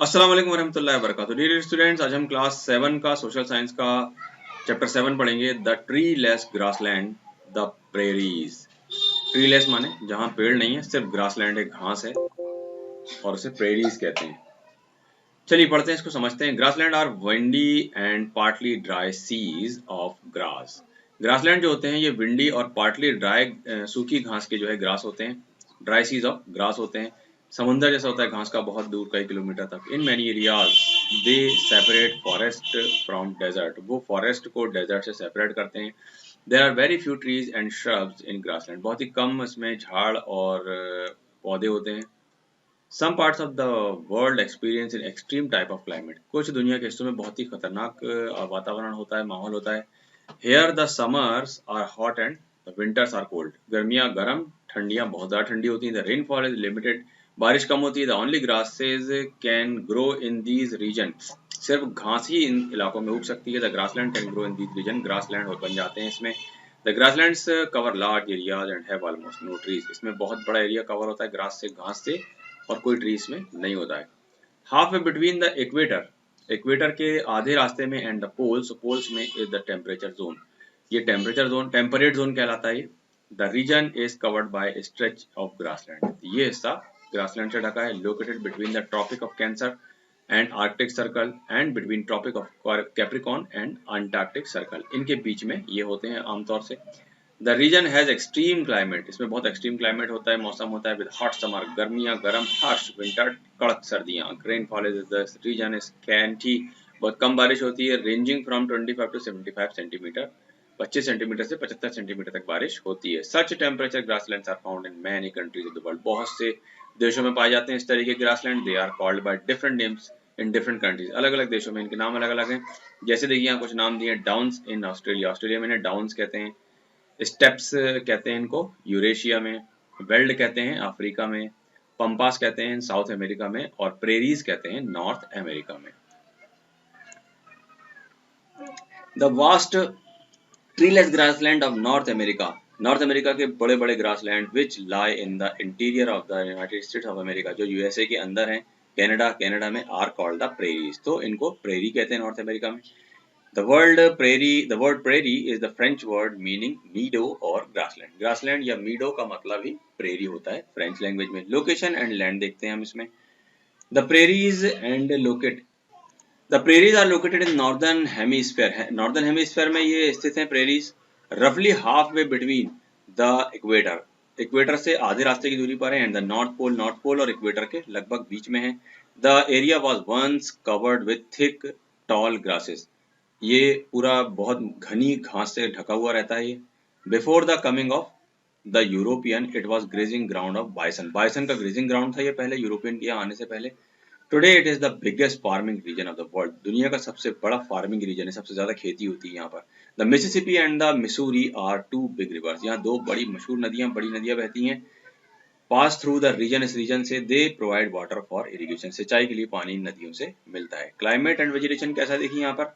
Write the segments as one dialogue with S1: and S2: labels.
S1: अस्सलाम वालेकुम वरहमतुल्लाहि वबरकातुहू। डियर स्टूडेंट्स, आज हम क्लास 7 का सोशल साइंस का चैप्टर 7 पढ़ेंगे, the tree less grassland, the prairies. Tree less माने जहाँ पेड़ नहीं है, सिर्फ ग्रासलैंड है, घास है, और उसे प्रेरीज कहते हैं। चलिए पढ़ते हैं, इसको समझते हैं। Grassland are windy and partly dry seas of grass. Grassland जो होते हैं ये विंडी और पार्टली ड्राई सूखी घास के जो है ग्रास होते हैं, ड्राई सीज ऑफ ग्रास होते हैं। समुंदर जैसा होता है घास का, बहुत दूर कई किलोमीटर तक। In many areas they separate forest from desert. वो फॉरेस्ट को डेजर्ट से सेपरेट करते हैं। There are very few trees and shrubs in grassland. बहुत ही कम इसमें झाड़ और पौधे होते हैं। Some parts of the world experience an extreme type of climate. कुछ दुनिया के हिस्सों में बहुत ही खतरनाक वातावरण होता है, माहौल होता है। Here the summers are hot and the winters are cold. गर्मियाँ गर्म, ठंडियाँ बहुत ज़्यादा ठंडी होती हैं। The rainfall is limited. बारिश कम होती है। The only grasses can grow in these regions. सिर्फ घास ही इन इलाकों में उग सकती है। The grassland can grow in these regions. grassland बन जाते हैं इसमें। The grasslands cover large areas and have almost no trees. इसमें बहुत बड़ा एरिया कवर होता है ग्रास से, घास से, और कोई ट्री इसमें नहीं होता है। Half way between the equator, equator के आधे रास्ते में, एंड द पोल्स, पोल्स में इज द टेम्परेचर जोन। ये टेम्परेचर जोन, टेम्परेट जोन कहलाता है ये। The region is covered by stretch of grassland. ये हिस्सा ग्रासलैंड से ढका है। Located between the Tropic of Cancer and Arctic Circle and between Tropic of Capricorn and Antarctic Circle. इनके बीच में ये होते हैं आमतौर से। The region has extreme climate. इसमें बहुत एक्सट्रीम क्लाइमेट होता है, मौसम होता है। विद हॉट समर, गर्मियाँ गर्म, हार्श विंटर, कड़क सर्दियाँ। Rainfall is the region is scanty, बहुत कम बारिश होती है। Ranging from 25 to 75 centimetre, 25 centimetre से 75 सेंटीमीटर तक बारिश होती है। Such temperature grasslands are found in many countries of the world. बहुत से देशों में पाए जाते हैं इस तरीके के ग्रासलैंड। They are called by different names in different countries. अलग अलग देशों में इनके नाम अलग अलग हैं। जैसे देखिए यहाँ कुछ नाम दिए। डाउन्स इन ऑस्ट्रेलिया, ऑस्ट्रेलिया में डाउन्स कहते हैं। स्टेप्स कहते हैं इनको यूरेशिया में। वेल्ड कहते हैं अफ्रीका में। पंपास कहते हैं साउथ अमेरिका में। और प्रेरीज कहते हैं नॉर्थ अमेरिका में। The vast treeless grassland of north America, north America के बड़े बड़े grassland which lie in the interior of the United states of America, जो यूएसए के अंदर हैं, कनाडा, कनाडा में, आर कॉल्ड द प्रेरीज। तो इनको प्रेरी कहते हैं नॉर्थ अमेरिका में। The word prairie is the French word meaning meadow or grassland. Grassland या meadow का मतलब ही prairie होता है फ्रेंच लैंग्वेज में। Location and land देखते हैं हम इसमें। The prairies and locate The prairies are located in northern hemisphere. Northern hemisphere में ये स्थित हैं prairies, roughly halfway between the equator. Equator से आधे रास्ते की दूरी पर है, and the north pole और इक्वेटर के लगभग बीच में है। The area was once covered with thick tall grasses. ये पूरा बहुत घनी घास से ढका हुआ रहता है ये। Before the coming of the European it was grazing ground of bison. Bison का ग्रेजिंग ग्राउंड था ये पहले, यूरोपियन के यहाँ आने से पहले। Today it is the biggest farming region of the world. दुनिया का सबसे बड़ा फार्मिंग रीजन है, सबसे ज्यादा खेती होती है यहाँ पर। The Mississippi and the Missouri are two big rivers. यहाँ दो बड़ी मशहूर नदियां, बड़ी नदियां बहती हैं। पास थ्रू द रीजन, इस रीजन से। They provide water for irrigation, सिंचाई के लिए पानी नदियों से मिलता है। क्लाइमेट एंड वेजिटेशन कैसा देखिए यहाँ पर।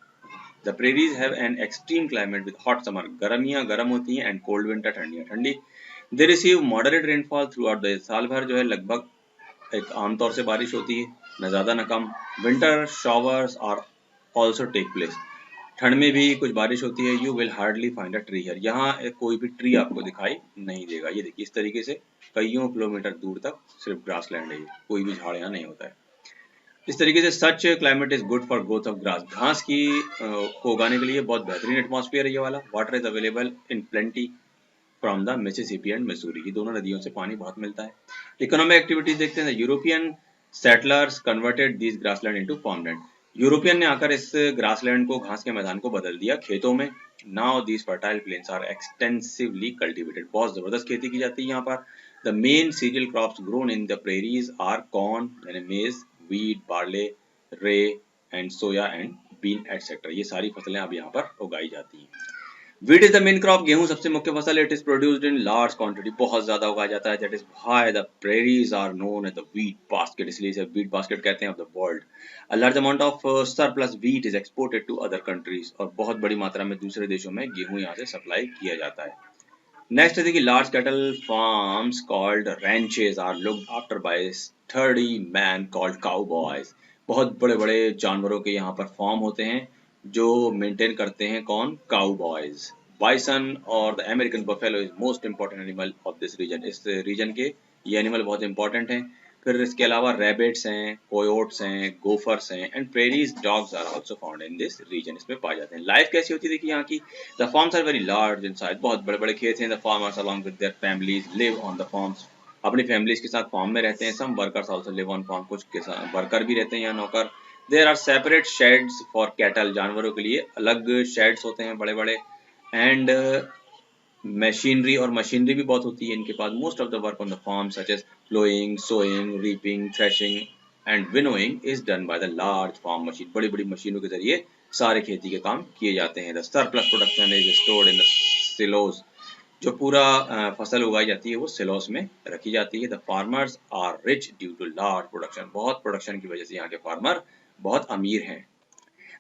S1: The prairies have an extreme climate with hot summer, गर्मियाँ गर्म होती हैं, and cold winter, ठंडियाँ ठंडी। They receive moderate rainfall throughout the year। साल भर जो है लगभग एक आमतौर से बारिश होती है, न ज़्यादा न कम। Winter showers are also take place। ठंड में भी कुछ बारिश होती है। You will hardly find a tree here। यहाँ कोई भी ट्री आपको दिखाई नहीं देगा। ये देखिए इस तरीके से कईयों किलोमीटर दूर तक सिर्फ ग्रासलैंड है, कोई भी झाड़ यहाँ नहीं होता है। इस तरीके से such climate is good for growth of grass. घास की को उगाने के लिए बहुत बेहतरीन एटमॉस्फेयर है ये वाला। Water is available in plenty from the Mississippi and Missouri. ये दोनों नदियों से पानी बहुत मिलता है। इकोनॉमिक एक्टिविटीज देखते हैं। European settlers converted this grassland into farmland. European ने आकर इस ग्रासलैंड को, घास के मैदान को बदल दिया खेतों में। Now these fertile plains are extensively cultivated. बहुत जबरदस्त खेती की जाती है यहाँ पर। The main cereal crops grown in the prairies are corn यानी maize, wheat, barley, ray and soya and bean etc. ये सारी फसलें अब यहाँ पर उगाई जाती हैं। Wheat is the main crop। गेहूं सबसे मुख्य फसल। It is produced in large quantity। बहुत ज्यादा उगाया जाता है। That is why the prairies are known as the wheat basket। इसलिए इसे wheat basket कहते हैं of the world। A large amount of surplus wheat is exported to other countries। और बहुत बड़ी मात्रा में दूसरे देशों में गेहूं यहाँ से सप्लाई किया जाता है। नेक्स्ट है देखिए large cattle farms called ranches are looked after by sturdy man called cowboys. बहुत बड़े बड़े जानवरों के यहाँ पर फार्म होते हैं जो मेंटेन करते हैं कौन, काउबॉयज। बाइसन और the American buffalo is most important animal of this region. इस रीजन के ये एनिमल बहुत इंपॉर्टेंट हैं। फिर इसके अलावा रैबिट्स हैं, कोयोट्स हैं, गोफर्स हैं and prairies dogs are also found in this region. इसमें पाए जाते हैं। लाइफ कैसी होती है देखिए यहाँ की, the farms are very large in size. बहुत बड़े बड़े खेत हैं। The farmers along with their families live on the farms. अपनी फैमिलीज के साथ फार्म में रहते हैं। Some workers also live on farm. कुछ वर्कर भी रहते हैं या नौकर। There are separate sheds for cattle. जानवरों के लिए अलग शेड्स होते हैं बड़े बड़े। एंड मशीनरी और मशीनरी भी बहुत होती है इनके पास। Most of the work on the farm such as ploughing, sowing, reaping, threshing and winnowing is done by the large farm machine. बड़ी बड़ी मशीनों के जरिए सारे खेती के काम किए जाते हैं। The surplus production is stored in the silos. जो पूरा फसल उगाई जाती है वो सिलोस में रखी जाती है। The farmers are rich due to large production. बहुत प्रोडक्शन की वजह से यहाँ के फार्मर बहुत अमीर हैं।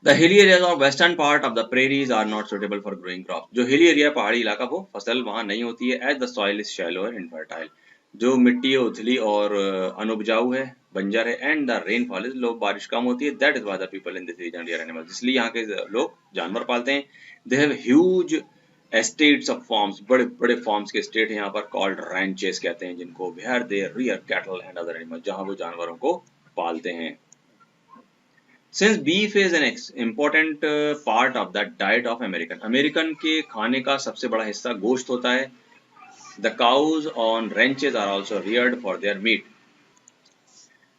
S1: The hilly areas of western part of the prairies are not suitable for growing crops. जो hilly area पहाड़ी इलाका वो फसल वहाँ नहीं होती है। As the soil is shallow and infertile. जो मिट्टी है उथली और अनउपजाऊ है, बंजर है। And the rainfall is low. बारिश कम होती है। That is why the people in this region rear animals. इसलिए यहाँ के लोग जानवर पालते हैं। They have huge estates of farms. बड़े बड़े farms के estate हैं यहाँ पर called ranches कहते हैं जिनको, where they rear cattle and other animals. जहाँ वो जानवरों को पालते हैं। Since beef is an important part of the diet of American, American के खाने का सबसे बड़ा हिस्सा गोश्त होता है। The cows on ranches are also reared for their meat.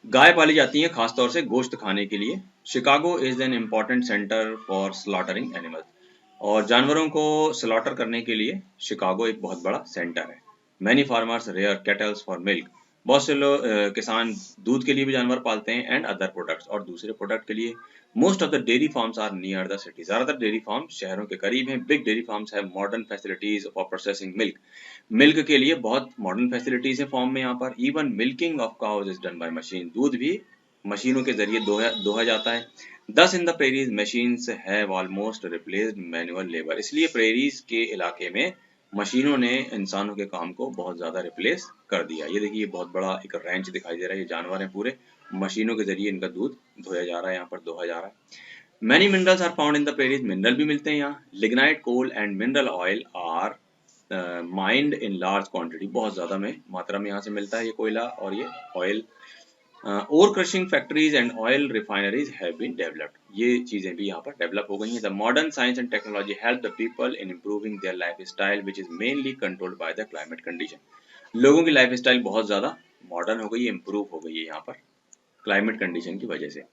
S1: गाय पाली जाती हैं खासतौर से गोश्त खाने के लिए। Chicago is an important centre for slaughtering animals. और जानवरों को स्लॉटर करने के लिए शिकागो एक बहुत बड़ा सेंटर है। Many farmers rear cattles for milk. बहुत से लोग किसान दूध के लिए भी जानवर पालते हैं एंड अदर प्रोडक्ट्स और दूसरे प्रोडक्ट के लिए। Most of the dairy farms are near the city. ज्यादातर डेयरी फार्म शहरों के करीब हैं। Big dairy farms have modern facilities for processing milk. Milk के लिए बहुत मॉडर्न फैसिलिटीज है फार्म में यहाँ पर। Even milking of cows is done by machine. दूध भी मशीनों के जरिए दोहा जाता है। दस इन the prairies machines have almost replaced manual labour. इसलिए प्रेरीज के इलाके में मशीनों ने इंसानों के काम को बहुत ज्यादा रिप्लेस कर दिया। ये देखिए बहुत बड़ा एक रैंच दिखाई दे रहा है। ये जानवर हैं पूरे, मशीनों के जरिए इनका दूध धोया जा रहा है, यहाँ पर दोहा जा रहा है। Many minerals are found in the prairies. Mineral भी मिलते हैं यहाँ। Lignite, coal and mineral oil are mined in large quantity. बहुत ज्यादा में मात्रा में यहाँ से मिलता है ये कोयला और ये oil. Ore crushing factories and oil refineries have been developed. ये चीजें भी यहाँ पर डेवलप हो गई हैं। The modern science and technology help the people in improving their life style which is mainly controlled by the climate condition. लोगों की लाइफ स्टाइल बहुत ज्यादा मॉडर्न हो गई है, इम्प्रूव हो गई है यहाँ पर क्लाइमेट कंडीशन की वजह से।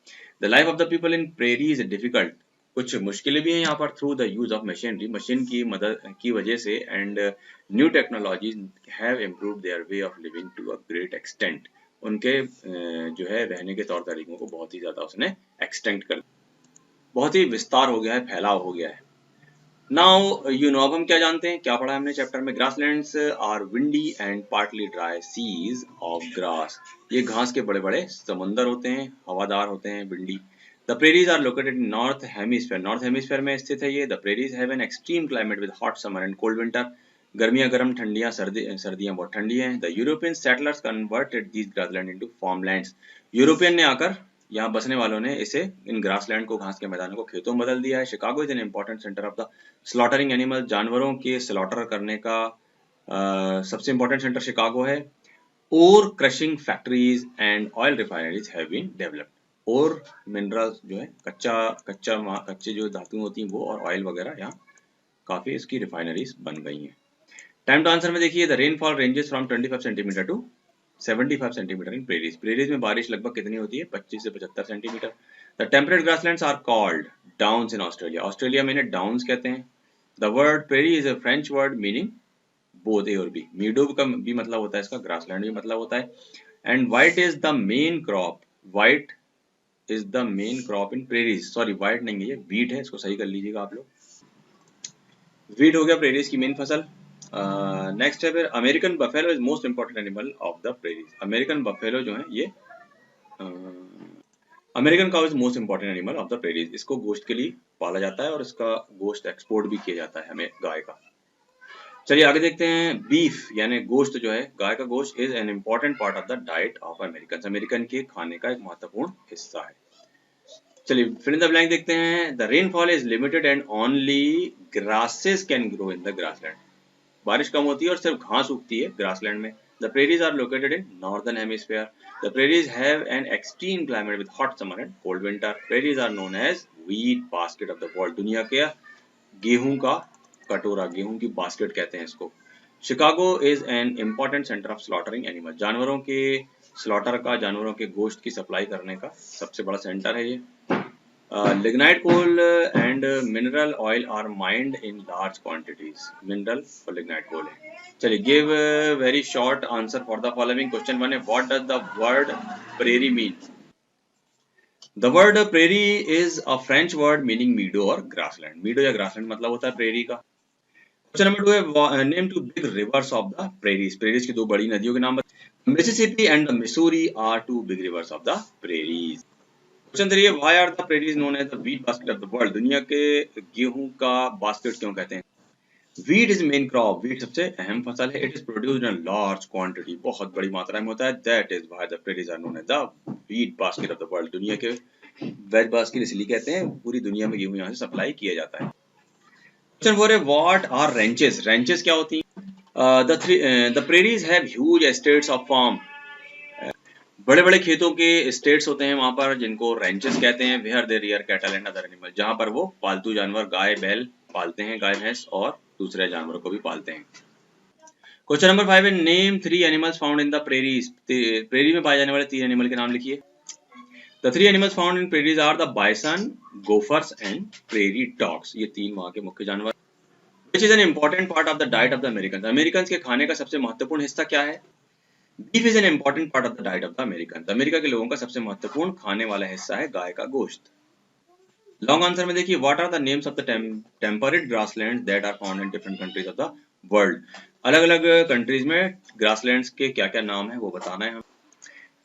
S1: The life of the people in prairie is difficult. कुछ मुश्किलें भी हैं यहाँ पर। Through the use of machinery, machine की मदद की वजह से and new technologies have improved their way of living to a great extent. उनके जो है रहने के तौर तरीकों को बहुत ही ज्यादा उसने एक्सटेंड कर, बहुत ही विस्तार हो गया है, फैलाव हो गया है। नाउ यू नो, अब हम क्या जानते हैं, क्या पढ़ा हमने चैप्टर में। Grasslands are windy and partly dry seas of grass. ये घास के बड़े बड़े समुंदर होते हैं, हवादार होते हैं, windy. The prairies are located in north hemisphere. North hemisphere में स्थित है ये। The prairies have an extreme climate with hot summer and cold winter. गर्मियां गर्म, ठंडियां सर्दियां बहुत ठंडी हैं। The European settlers converted these grassland into farmlands. European ने आकर, यहाँ बसने वालों ने इसे, इन ग्रासलैंड को, घास के मैदानों को खेतों में बदल दिया है। Chicago is an important centre of the slaughtering animal. जानवरों के स्लॉटर करने का सबसे इंपॉर्टेंट सेंटर शिकागो है। और crushing factories and oil refineries have been developed. और मिनरल्स जो है, कच्चे जो धातुएं होती हैं वो, और ऑयल वगैरह यहाँ काफी इसकी रिफाइनरीज बन गई हैं। टाइम टू आंसर में देखिए, the rainfall ranges from 25 centimetre to 75 centimetre in prairies. Prairies में बारिश लगभग कितनी होती है, 25 से 75 centimetre. The temperate grasslands are called downs in Australia. Australia में इन्हें डाउन्स कहते हैं। The word prairie is a French word meaning both A और बी। मीडो का भी मतलब होता है इसका, ग्रासलैंड भी मतलब होता है। And white is the main crop. White is the main crop in prairies. Sorry, white नहीं है ये, व्हीट है, इसको सही कर लीजिएगा आप लोग। व्हीट हो गया प्रेरीज की मेन फसल। नेक्स्ट है फिर, American buffalo is most important animal of the prairies. American buffalo जो है ये, American cow is most important animal of the prairies. इसको गोश्त के लिए पाला जाता है और इसका गोश्त एक्सपोर्ट भी किया जाता है हमें, गाय का। चलिए आगे देखते हैं। बीफ यानी गोश्त जो है, गाय का गोश्त is an important part of the diet of American. American के खाने का एक महत्वपूर्ण हिस्सा है। चलिए फिल इन द ब्लैंक देखते हैं। The rainfall is limited and only grasses can grow in the grassland. बारिश कम होती है और सिर्फ घास उगती है ग्रासलैंड में। The prairies are located in northern hemisphere. The prairies have an extreme climate with hot summer and cold winter. Prairies are known as wheat basket of the world. दुनिया के गेहूं का कटोरा, गेहूं की बास्केट कहते हैं इसको। Chicago is an important centre of slaughtering animal. जानवरों के स्लॉटर का, जानवरों के गोश्त की सप्लाई करने का सबसे बड़ा सेंटर है ये। Lignite coal and mineral oil are mined in large quantities. Mineral और लिग्नाइट कोल है। चलिए give very short answer for the following. Question 1 है what does the word prairie mean. The word prairie is a French word meaning meadow और grassland. मीडो या grassland मतलब होता है prairie का। क्वेश्चन नंबर 2 है name two big rivers of the prairies. Prairies की दो बड़ी नदियों के नाम बताइए। Mississippi and the Missouri are two big rivers of the prairies. Question 3 है why are the prairies known as the wheat basket of the world. दुनिया के गेहूं का बास्केट क्यों कहते हैं। Wheat is main crop. Wheat सबसे अहम फसल है। It is produced in large quantity. बहुत बड़ी मात्रा में होता है। That is why the prairies are known as the wheat basket of the world. दुनिया के वेज बास्केट इसलिए कहते हैं, पूरी दुनिया में गेहूं यहाँ से सप्लाई किया जाता है। क्वेश्चन 4 है व्हाट आर रेंचेस। रेंचेस क्या होती हैं। The prairies have huge estates of farm. बड़े बड़े खेतों के स्टेट्स होते हैं वहां पर, जिनको रेंचेस कहते हैं। Where they rear cattle and other animal. जहां पर वो पालतू जानवर, गाय बैल पालते हैं, गाय भैंस और दूसरे जानवरों को भी पालते हैं। क्वेश्चन नंबर 5 है name 3 animals found in the prairies. Prairie में पाए जाने वाले 3 एनिमल के नाम लिखिए। The 3 animals found in prairies are the bison, gophers and prairie dogs. ये 3 वहां के मुख्य जानवर। Which is an important part of the diet of the American. American के खाने का सबसे महत्वपूर्ण हिस्सा क्या है। Beef is an important part of the diet of the American. America के लोगों का सबसे महत्वपूर्ण खाने वाला हिस्सा है गाय का गोश्त। लॉन्ग आंसर में देखिए what are the names of the temperate grasslands that are found in different countries of the world. अलग अलग कंट्रीज में ग्रासलैंड्स के क्या क्या नाम है वो बताना है हमें।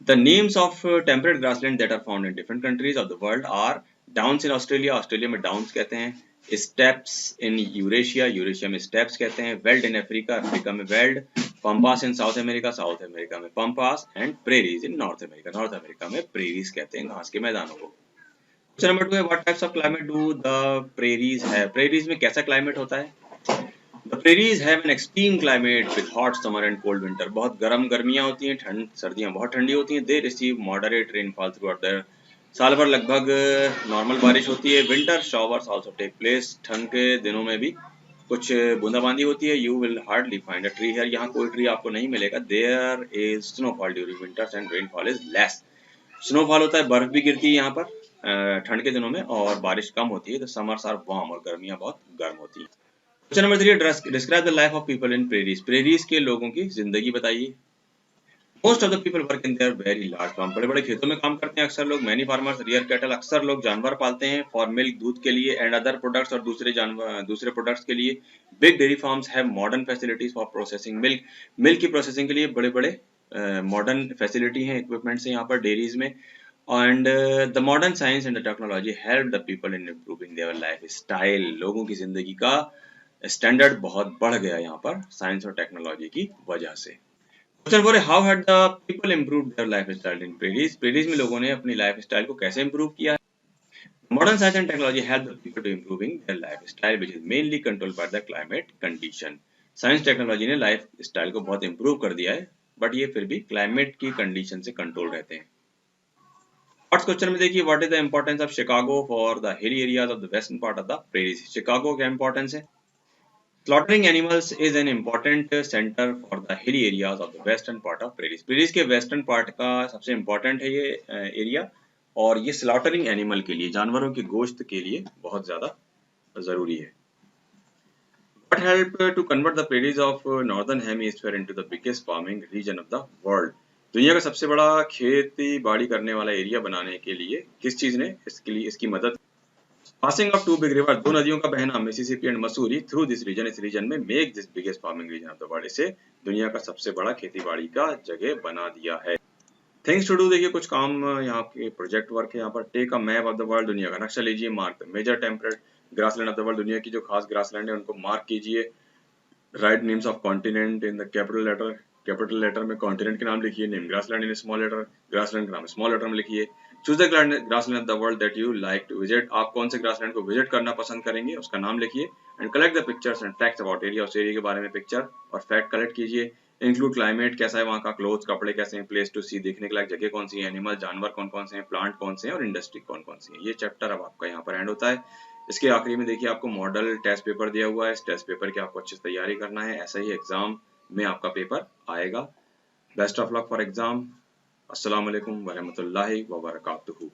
S1: The names of temperate grassland that are found in different countries of the world are downs in Australia. Australia में डाउन्स कहते हैं। स्टेप्स इन यूरेशिया, यूरेशिया में स्टेप्स कहते हैं। वेल्ड इन अफ्रीका, अफ्रीका में veld. Pampas in south America, south America में pampas. And prairies in north America, north America में prairies कहते हैं घास के मैदानों को। क्वेश्चन नंबर 2 है what types of climate do the prairies है। प्रेरीज में कैसा क्लाइमेट होता है। The prairies have an extreme climate with hot summer and cold winter. बहुत गर्म गर्मियां होती हैं, ठंड सर्दियां बहुत ठंडी होती हैं। They receive moderate rainfall throughout the साल भर लगभग नॉर्मल बारिश होती है। Winter showers also take place. ठंड के दिनों में भी कुछ बूंदाबांदी होती है। You will hardly find a tree here. यहाँ कोई ट्री आपको नहीं मिलेगा। There is snowfall during winters and rainfall is less. Snowfall होता है, बर्फ भी गिरती है यहाँ पर ठंड के दिनों में, और बारिश कम होती है। तो समर्स आर वार्म और गर्मियां बहुत गर्म होती हैं। Question number 3 describe the life of people in prairies. Prairies के लोगों की जिंदगी बताइए। Most of the people work in there very large farm. बड़े बड़े खेतों में काम करते हैं अक्सर लोग। Many farmers rear cattle. अक्सर लोग जानवर पालते हैं फॉर मिल्क, दूध के लिए। एंड अदर प्रोडक्ट्स, और दूसरे प्रोडक्ट्स के लिए। Big dairy farms have modern facilities for processing milk. Milk की प्रोसेसिंग के लिए बड़े बड़े मॉडर्न फैसिलिटी हैं, इक्विपमेंट्स हैं यहाँ पर डेयरीज में। And the modern science and the technology help the people in improving their life style. लोगों की जिंदगी का स्टैंडर्ड बहुत बढ़ गया यहाँ पर साइंस और टेक्नोलॉजी की वजह से। क्वेश्चन 4 है how had the people improve their life style in prairies. Prairies में लोगों ने अपनी लाइफ स्टाइल को कैसे इम्प्रूव किया है। Modern science and technology help the people to improving their life style which is mainly controlled by the climate condition. Science technology ने life style को बहुत इम्प्रूव कर दिया है, बट ये फिर भी क्लाइमेट की कंडीशन से कंट्रोल रहते हैं। फर्स्ट क्वेश्चन में देखिए what is the importance of Chicago for the hilly areas of the western part of the prairies. Chicago का इंपॉर्टेंस है। Slaughtering animals is an important center for the hilly areas of the western part of prairies. Prairies के western part का सबसे important है ये area, और ये slaughtering animal के लिए, जानवरों के गोश्त के लिए बहुत ज़्यादा ज़रूरी है। What helped to convert the prairies of northern hemisphere into the biggest farming region of the world? दुनिया का सबसे बड़ा खेती बाड़ी करने वाला एरिया बनाने के लिए किस चीज़ ने इसकी मदद। Passing of two big river, दो नदियों का बहना, Mississippi and Missouri, through this region, इस रीजन में make this biggest farming region of the world. इसे दुनिया का सबसे बड़ा खेतीबाड़ी का जगह बना दिया है। थिंग्स टू डू देखिए कुछ काम यहाँ के प्रोजेक्ट वर्क है यहाँ पर। Take a map of the world, दुनिया का नक्शा लीजिए। Mark the major temperate grassland of the world, दुनिया की जो खास ग्रासलैंड है उनको मार्क कीजिए। Write names of continent in the capital letter में कॉन्टिनेंट के नाम लिखिए, name grassland in small letter, grassland का नाम स्मॉल लेटर में लिखिए। Choose the grassland of the world that you like to visit, आप कौन से ग्रासलैंड को विजिट करना पसंद करेंगे उसका नाम लिखिए। And collect the pictures and facts about area, उस एरिया के बारे में पिक्चर और फैक्ट कलेक्ट कीजिए। इंक्लूड क्लाइमेट, कैसा है वहाँ का, क्लोथ्स कपड़े कैसे हैं, प्लेस टू सी देखने के लायक जगह कौन सी है, एनिमल जानवर कौन कौन से हैं, प्लांट कौन से हैं और इंडस्ट्री कौन कौन सी है। ये चैप्टर अब आपका यहाँ पर एंड होता है। इसके आखिरी में देखिए आपको मॉडल टेस्ट पेपर दिया हुआ है, इस टेस्ट पेपर की आपको अच्छे से तैयारी करना है, ऐसा ही एग्जाम में आपका पेपर आएगा। Best of luck for exam. अस्सलाम वालेकुम वरहमतुल्लाहि वबरकातुहू।